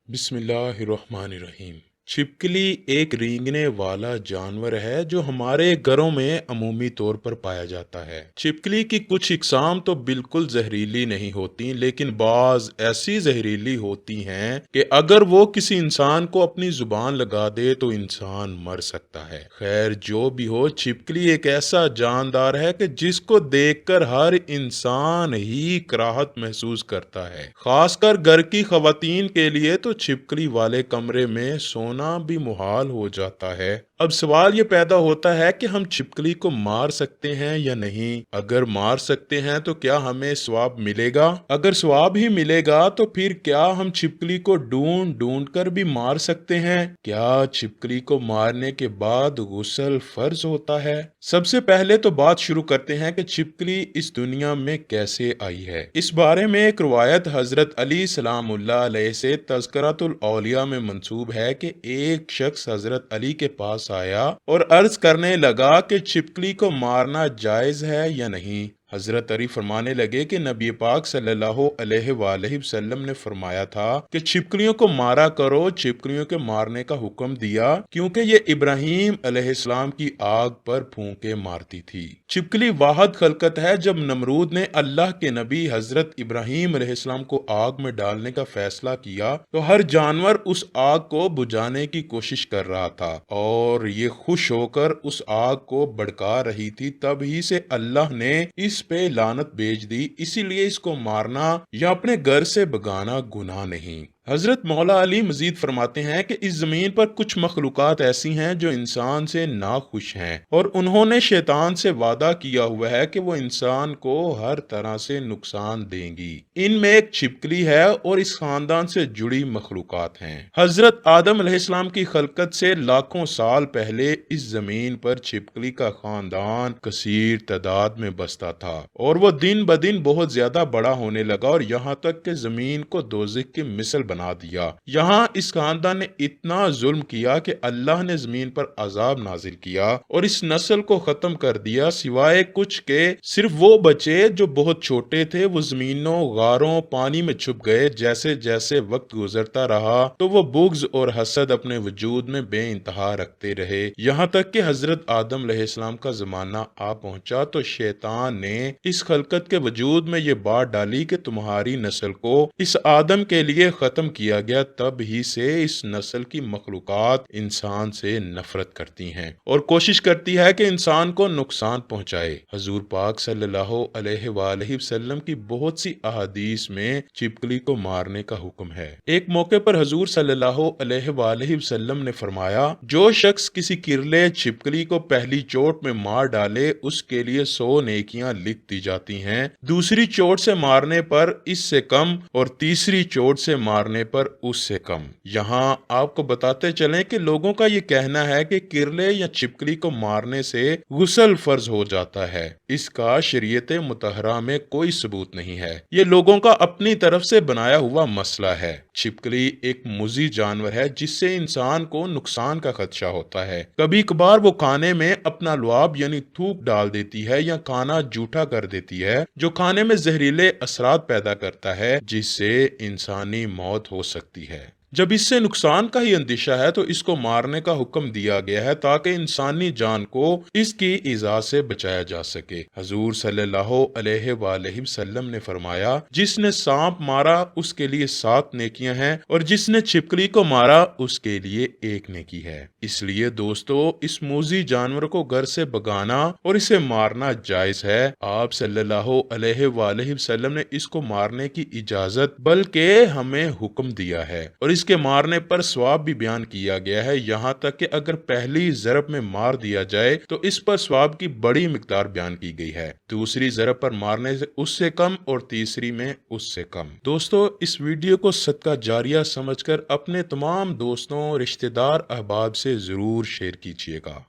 बिस्मिल्लाहिर्रहमानिर्रहीम। छिपकली एक रेंगने वाला जानवर है जो हमारे घरों में अमूमी तौर पर पाया जाता है। छिपकली की कुछ इकसाम तो बिल्कुल जहरीली नहीं होती, लेकिन बाज ऐसी जहरीली होती हैं कि अगर वो किसी इंसान को अपनी जुबान लगा दे तो इंसान मर सकता है। खैर जो भी हो, छिपकली एक ऐसा जानदार है कि जिसको देखकर हर इंसान ही कराहत महसूस करता है। खासकर घर की खवातीन के लिए तो छिपकली वाले कमरे में सोना भी मुहाल हो जाता है। अब सवाल ये पैदा होता है कि हम छिपकली को मार सकते हैं या नहीं। अगर मार सकते हैं तो क्या हमें सवाब मिलेगा? अगर सवाब ही मिलेगा तो फिर क्या हम छिपकली को ढूंढ ढूंढ कर भी मार सकते हैं? क्या छिपकली को मारने के बाद गुस्ल फर्ज होता है? सबसे पहले तो बात शुरू करते हैं कि छिपकली इस दुनिया में कैसे आई है। इस बारे में एक रवायत हजरत अली सलामुल्लाह अलैहि से तज़किरतुल औलिया में मंसूब है कि एक शख्स हजरत अली के पास आया और अर्ज करने लगा कि छिपकली को मारना जायज है या नहीं। हजरत अली फरमाने लगे कि नबी पाक सल्लल्लाहु अलैहि वसल्लम ने फरमाया था कि छिपकलियों को मारा करो। छिपकलियों के मारने का हुक्म दिया क्योंकि ये इब्राहीम अलैहिस्सलाम की आग पर फूंके मारती थी। छिपकली वाहद खलकत है। जब नमरूद ने अल्लाह के नबी हजरत इब्राहीम अलैहिस्सलाम को आग में डालने का फैसला किया तो हर जानवर उस आग को बुझाने की कोशिश कर रहा था और ये खुश होकर उस आग को भड़का रही थी। तभी से अल्लाह ने इस पे लानत भेज दी। इसीलिए इसको मारना या अपने घर से भगाना गुनाह नहीं। हजरत मौला अली मजीद फरमाते हैं कि इस जमीन पर कुछ मखलूकात ऐसी हैं जो इंसान से नाखुश हैं और उन्होंने शैतान से वादा किया हुआ है कि वो इंसान को हर तरह से नुकसान देंगी। इनमें एक छिपकली है और इस खानदान से जुड़ी मखलूकात हैं। हजरत आदम अलैहिस्सलाम की खलकत से लाखों साल पहले इस जमीन पर छिपकली का खानदान कसीर तादाद में बसता था और वो दिन ब दिन बहुत ज्यादा बड़ा होने लगा और यहाँ तक कि जमीन को दोज़ख की मिसल बना दिया। यहाँ इस खानदान ने इतना जुल्म किया कि अल्लाह ने जमीन पर अजाब नाजिल किया और इस नस्ल को खत्म कर दिया। सिवाय कुछ के सिर्फ वो बचे जो बहुत छोटे थे। वो जमीनों, गारों, पानी में छुप गए। जैसे जैसे वक्त गुजरता रहा तो वो बुग्ज और हसद अपने वजूद में बेइंतहा रखते रहे। यहाँ तक कि हजरत आदम अलैहिस्सलाम का जमाना आ पहुंचा तो शैतान ने इस खलकत के वजूद में ये बात डाली कि तुम्हारी नस्ल को इस आदम के लिए खत्म किया गया। तब ही से इस नस्ल की मखलूकात इंसान से नफरत करती हैं और कोशिश करती है कि इंसान को नुकसान पहुंचाए। हजूर पाक सल्लल्लाहु अलैहि वसल्लम की बहुत सी अहादीस में छिपकली को मारने का हुक्म है। एक मौके पर हजूर सल्लल्लाहु अलैहि वसल्लम ने फरमाया, जो शख्स किसी किरले छिपकली को पहली चोट में मार डाले उसके लिए 100 नेकियां लिख दी जाती हैं। दूसरी चोट से मारने पर इससे कम और तीसरी चोट से मारने पर उससे कम। यहाँ आपको बताते चलें कि लोगों का ये कहना है कि किरले या छिपकली को मारने से गुस्ल फर्ज हो जाता है। इसका शरीयत मुतहरा में कोई सबूत नहीं है। ये लोगों का अपनी तरफ से बनाया हुआ मसला है। छिपकली एक मुजी जानवर है जिससे इंसान को नुकसान का खदशा होता है। कभी कभार वो खाने में अपना लुआब यानी थूक डाल देती है या खाना जूठा कर देती है जो खाने में जहरीले असरात पैदा करता है जिससे इंसानी मौत हो सकती है। जब इससे नुकसान का ही अंदेशा है तो इसको मारने का हुक्म दिया गया है ताकि इंसानी जान को इसकी इजा से बचाया जा सके। हजूर सल्लल्लाहु अलैहि वसल्लम ने फरमाया, जिसने सांप मारा उसके लिए 7 नेकियां हैं और जिसने छिपकली को मारा उसके लिए 1 नेकी है। इसलिए दोस्तों, इस मूजी जानवर को घर से भगाना और इसे मारना जायज है। आप सल्लल्लाहु अलैहि वसल्लम ने इसको मारने की इजाजत बल्कि हमें हुक्म दिया है और इसके मारने पर सवाब भी बयान किया गया है। यहाँ तक कि अगर पहली ज़रब में मार दिया जाए तो इस पर सवाब की बड़ी मिकदार बयान की गई है। दूसरी ज़रब पर मारने से उससे कम और तीसरी में उससे कम। दोस्तों, इस वीडियो को सदका जारिया समझकर अपने तमाम दोस्तों, रिश्तेदार, अहबाब से जरूर शेयर कीजिएगा।